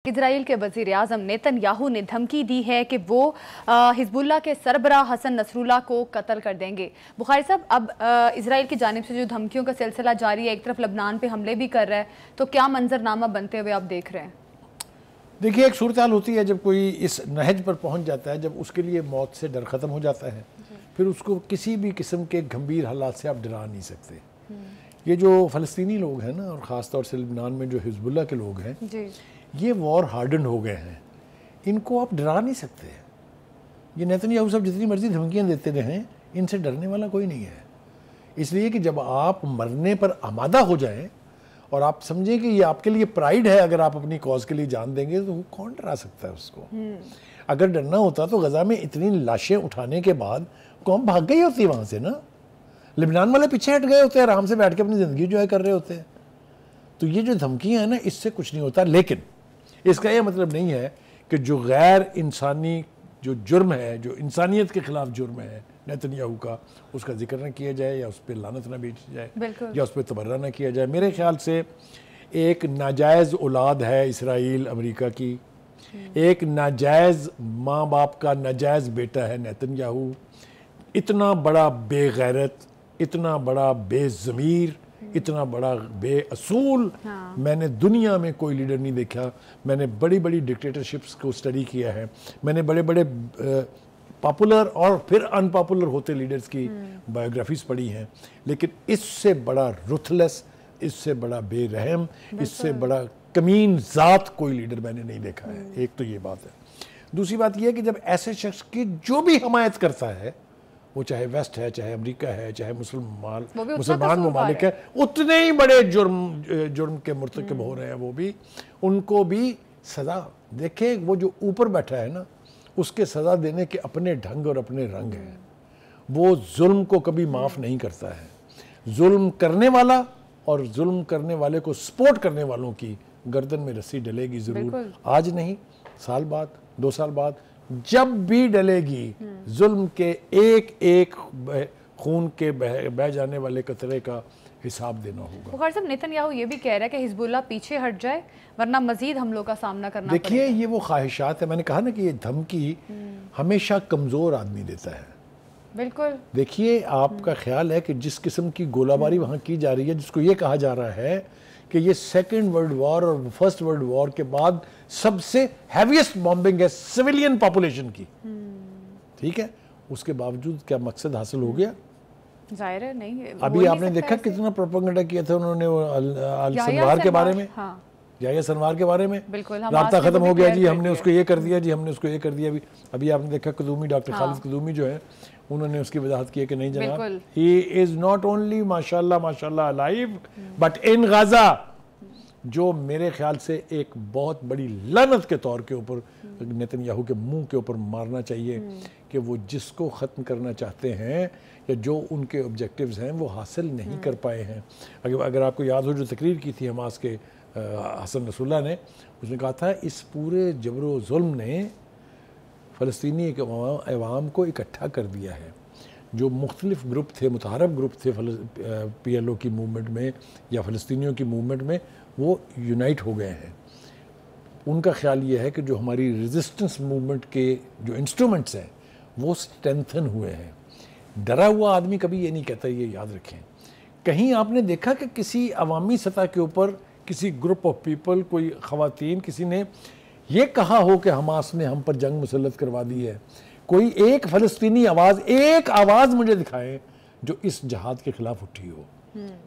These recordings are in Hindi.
इजराइल के वज़ीर-ए-आज़म नेतन्याहू ने धमकी दी है कि वो हिजबुल्लाह के सरबराह हसन नसरुल्लाह को कत्ल कर देंगे। बुखारी साहब, अब इजराइल की जानिब से जो धमकियों का सिलसिला जारी है, एक तरफ लबनान पे हमले भी कर रहा है, तो क्या मंजरनामा बनते हुए आप देख रहे हैं? देखिए, एक सूरत हाल होती है जब कोई इस नहज पर पहुंच जाता है, जब उसके लिए मौत से डर ख़त्म हो जाता है, फिर उसको किसी भी किस्म के गंभीर हालात से आप डरा नहीं सकते। ये जो फ़लस्तीनी लोग हैं ना, और ख़ास तौर से लबनान में जो हिजबुल्लाह के लोग हैं, ये वॉर हार्डन हो गए हैं, इनको आप डरा नहीं सकते। ये नेतन्याहू साहब जितनी मर्जी धमकियां देते रहें, इनसे डरने वाला कोई नहीं है। इसलिए कि जब आप मरने पर आमादा हो जाएं और आप समझें कि ये आपके लिए प्राइड है, अगर आप अपनी कॉज के लिए जान देंगे तो वो कौन डरा सकता है उसको। अगर डरना होता तो गजा में इतनी लाशें उठाने के बाद कौम भाग गई होती वहाँ से ना, लबनान वाले पीछे हट गए होते, आराम से बैठ के अपनी ज़िंदगी एंजॉय कर रहे होते हैं। तो ये जो धमकियाँ हैं ना, इससे कुछ नहीं होता। लेकिन इसका यह मतलब नहीं है कि जो गैर इंसानी जो जुर्म है, जो इंसानियत के खिलाफ जुर्म है नेतन्याहू का, उसका जिक्र न किया जाए या उस पर लानत न भेजी जाए या उस पर तबर्रा न किया जाए। मेरे ख्याल से एक नाजायज़ औलाद है इसराइल अमेरिका की, एक नाजायज़ माँ बाप का नाजायज़ बेटा है नेतन्याहू। इतना बड़ा बेगैरत, इतना बड़ा बेज़मीर, इतना बड़ा बेअसूल मैंने दुनिया में कोई लीडर नहीं देखा। मैंने बड़ी बड़ी डिक्टेटरशिप्स को स्टडी किया है, मैंने बड़े बड़े पॉपुलर और फिर अनपॉपुलर होते लीडर्स की बायोग्राफीज पढ़ी हैं, लेकिन इससे बड़ा रुथलेस, इससे बड़ा बेरहम, इससे बड़ा कमीन ज़ात कोई लीडर मैंने नहीं देखा है। एक तो ये बात है। दूसरी बात यह है कि जब ऐसे शख्स की जो भी हमायत करता है, वो चाहे वेस्ट है, चाहे अमेरिका है, चाहे मुसलमान ममालिक है, उतने ही बड़े जुर्म के मुर्तकिब हो रहे हैं वो भी, उनको भी सज़ा देखे। वो जो ऊपर बैठा है ना, उसके सज़ा देने के अपने ढंग और अपने रंग हैं। वो जुल्म को कभी माफ़ नहीं करता है। जुल्म करने वाला और जुल्म करने वाले को सपोर्ट करने वालों की गर्दन में रस्सी डलेगी ज़रूर। आज नहीं, साल बाद, 2 साल बाद, जब भी डलेगी, जुल्म के एक एक खून के बह जाने वाले कतरे का हिसाब देना होगा। बुखारी साहब, नेतन्याहू ये भी कह रहा है कि हिजबुल्लाह पीछे हट जाए वरना मजीद हमलों का सामना करना पड़ेगा। देखिए, ये वो ख्वाहिशात है। मैंने कहा ना कि ये धमकी हमेशा कमज़ोर आदमी देता है। बिल्कुल। देखिए, आपका ख्याल है कि जिस किस्म की गोलाबारी वहाँ की जा रही है, जिसको ये कहा जा रहा है कि ये सेकेंड वर्ल्ड वॉर और फर्स्ट वर्ल्ड वॉर के बाद सबसे हैवीएस्ट बॉम्बिंग है सिविलियन पॉपुलेशन की, ठीक है, उसके बावजूद क्या मकसद हासिल हो गया? जाहिर है नहीं। अभी आपने देखा कितना प्रोपेगेंडा किया था उन्होंने अल सनवार के बारे में, याह्या सनवार के बारे में। राब्ता खत्म हो गया जी, हमने उसको ये कर दिया जी, हमने उसको ये कर दिया। अभी आपने देखा कदूमी, डॉक्टर खालिद कदूमी जो है, उन्होंने उसकी वजाहत की है कि नहीं जनाब, ही इज नॉट ओनली माशाल्लाह माशाल्लाह अलाइव बट इन गाजा, जो मेरे ख्याल से एक बहुत बड़ी लानत के तौर के ऊपर नेतन्याहू के मुंह के ऊपर मारना चाहिए कि वो जिसको ख़त्म करना चाहते हैं या जो उनके ऑब्जेक्टिव्स हैं वो हासिल नहीं कर पाए हैं। अगर आपको याद हो, जो तकरीर की थी हमास के हसन नसरुल्लाह ने, उसने कहा था इस पूरे जबर जुल्म ने फ़लस्तीनी अवाम को इकट्ठा कर दिया है। जो मुख्तलिफ ग्रुप थे, मुतहरब ग्रुप थे PLO की मूवमेंट में या फ़लस्तीनियों की मूवमेंट में, वो यूनाइट हो गए हैं। उनका ख्याल ये है कि जो हमारी रेजिस्टेंस मूवमेंट के जो इंस्ट्रूमेंट्स हैं वो स्ट्रेंथन हुए हैं। डरा हुआ आदमी कभी ये नहीं कहता, ये याद रखें। कहीं आपने देखा कि किसी अवामी सतह के ऊपर किसी ग्रुप ऑफ पीपल, कोई ख़वातीन, किसी ने ये कहा हो कि हमास ने हम पर जंग मुसल्लत करवा दी है? कोई एक फ़लस्तीनी आवाज़, एक आवाज़ मुझे दिखाएं जो इस जहाद के ख़िलाफ़ उठी हो।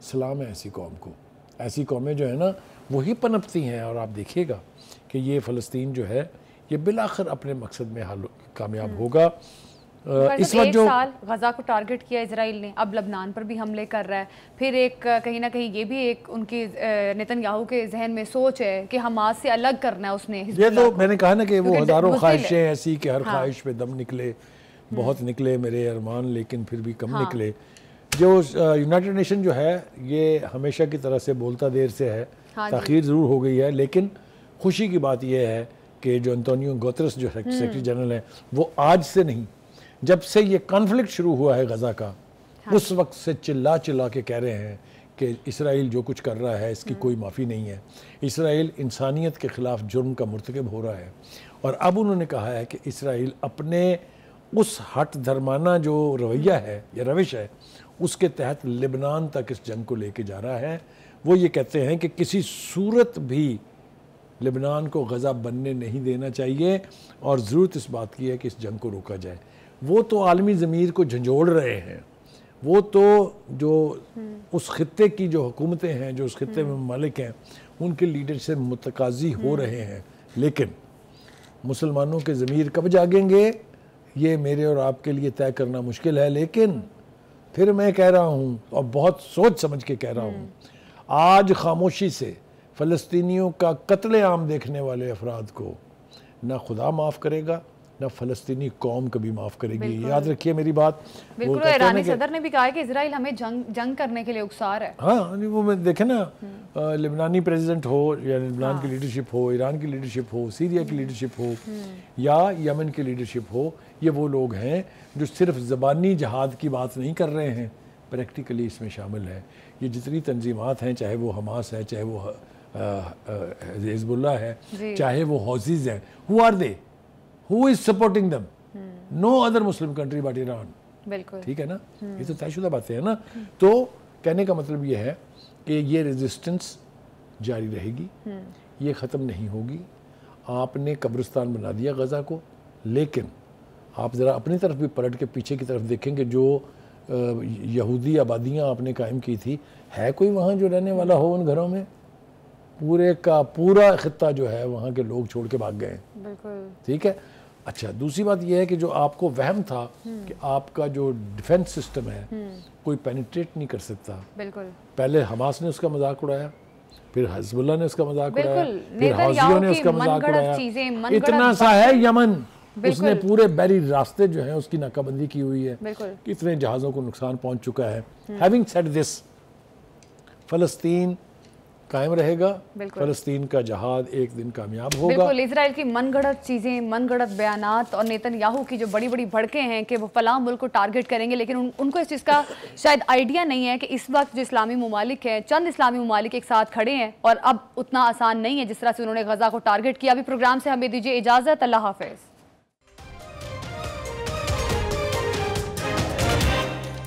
सलाम है ऐसी कौम को। ऐसी कौमें जो है ना, वही पनपती हैं। और आप देखिएगा कि ये फ़लस्तीन जो है, ये बिलाखिर अपने मकसद में कामयाब होगा। इस वक्त जो साल गजा को टारगेट किया इजराइल ने, अब लबनान पर भी हमले कर रहा है। फिर एक कहीं ना कहीं ये भी एक उनकी नेतन्याहू के जहन में सोच है कि हमास से अलग करना है उसने। ये तो मैंने कहा ना कि वो हज़ारों ख्वाहिशें ऐसी कि हर ख्वाहिश पे दम निकले, बहुत निकले मेरे अरमान, लेकिन फिर भी कम निकले। जो यूनाइटेड नेशन जो है, ये हमेशा की तरह से बोलता देर से है, ताख़ीर ज़रूर हो गई है, लेकिन खुशी की बात यह है कि जो एंटोनियो गुतेरेस जो सेक्रेटरी जनरल हैं, वो आज से नहीं, जब से ये कॉन्फ्लिक्ट शुरू हुआ है गजा का, उस वक्त से चिल्ला चिल्ला के कह रहे हैं कि इसराइल जो कुछ कर रहा है इसकी कोई माफ़ी नहीं है, इसराइल इंसानियत के ख़िलाफ़ जुर्म का मुर्तकब हो रहा है। और अब उन्होंने कहा है कि इसराइल अपने उस हट धर्माना जो रवैया है या रविश है उसके तहत लेबनान तक इस जंग को लेके जा रहा है। वो ये कहते हैं कि किसी सूरत भी लेबनान को गज़ा बनने नहीं देना चाहिए और ज़रूरत इस बात की है कि इस जंग को रोका जाए। वो तो आलमी ज़मीर को झंझोड़ रहे हैं, वो तो जो उस खित्ते की जो हुकूमतें हैं, जो उस खित्ते में मालिक हैं, उनके लीडर से मुतकाज़ी हो रहे हैं। लेकिन मुसलमानों के ज़मीर कब जागेंगे ये मेरे और आपके लिए तय करना मुश्किल है। लेकिन फिर मैं कह रहा हूँ और बहुत सोच समझ के कह रहा हूँ, आज खामोशी से फ़लस्तीनियों का कत्लेआम देखने वाले अफराद को ना खुदा माफ़ करेगा ना फ़लस्तीनी कौम कभी माफ़ करेगी। याद रखिए मेरी बात। बिल्कुल, ईरानी सदर ने भी कहा है कि इजराइल हमें जंग करने के लिए उकसा है। हाँ, वो मैं देखे ना, लेबनानी प्रेसिडेंट हो या लेबनान की लीडरशिप हो, ईरान की लीडरशिप हो, सीरिया की लीडरशिप हो या यमन की लीडरशिप हो, ये वो लोग हैं जो सिर्फ ज़बानी जहाद की बात नहीं कर रहे हैं, प्रैक्टिकली इसमें शामिल है। ये जितनी तंजीमात हैं, चाहे वो हमास है, चाहे वो हिज़्बुल्ला है, चाहे वो हौसीज़ हैं, who are they, who is supporting them? No other Muslim country but Iran. बिल्कुल ठीक है ना, ये तो तयशुदा बातें हैं ना। तो कहने का मतलब ये है कि ये रेजिस्टेंस जारी रहेगी, ये ख़त्म नहीं होगी। आपने कब्रिस्तान बना दिया गज़ा को, लेकिन आप ज़रा अपनी तरफ भी पलट के पीछे की तरफ देखेंगे, जो यहूदी आबादियाँ आपने कायम की थी, है कोई वहाँ जो रहने वाला हो उन घरों में? पूरे का पूरा खित्ता जो है वहाँ के लोग छोड़ के भाग गए। बिल्कुल ठीक है। अच्छा, दूसरी बात यह है कि जो आपको वहम था कि आपका जो डिफेंस सिस्टम है कोई पेनिट्रेट नहीं कर सकता, बिल्कुल, पहले हमास ने उसका मजाक उड़ाया, फिर हिज़्बुल्लाह ने उसका मजाक उड़ाया, फिर नेतन्याहू हौसियों ने की उसका मजाक मनगढ़ंत उड़ाया। चीजें, इतना सा है यमन, उसने पूरे बहरी रास्ते जो है उसकी नाकाबंदी की हुई है, कितने जहाज़ों को नुकसान पहुंच चुका है। हैविंग सेड दिस, फ़लस्तीन कायम रहेगा, फ़लस्तीन का जहाद एक दिन कामयाब होगा। बिल्कुल, इजराइल की मनगढ़ंत चीज़ें, मनगढ़ंत बयानात और नेतन्याहू की जो बड़ी बड़ी भड़कें हैं कि वो फलां मुल्क को टारगेट करेंगे, लेकिन उनको इस चीज़ का शायद आइडिया नहीं है कि इस वक्त जो इस्लामी ममालिक हैं, चंद इस्लामी ममालिक एक साथ खड़े हैं और अब उतना आसान नहीं है जिस तरह से उन्होंने गज़ा को टारगेट किया। अभी प्रोग्राम से हमें दीजिए इजाज़त, अल्लाह हाफ़िज़।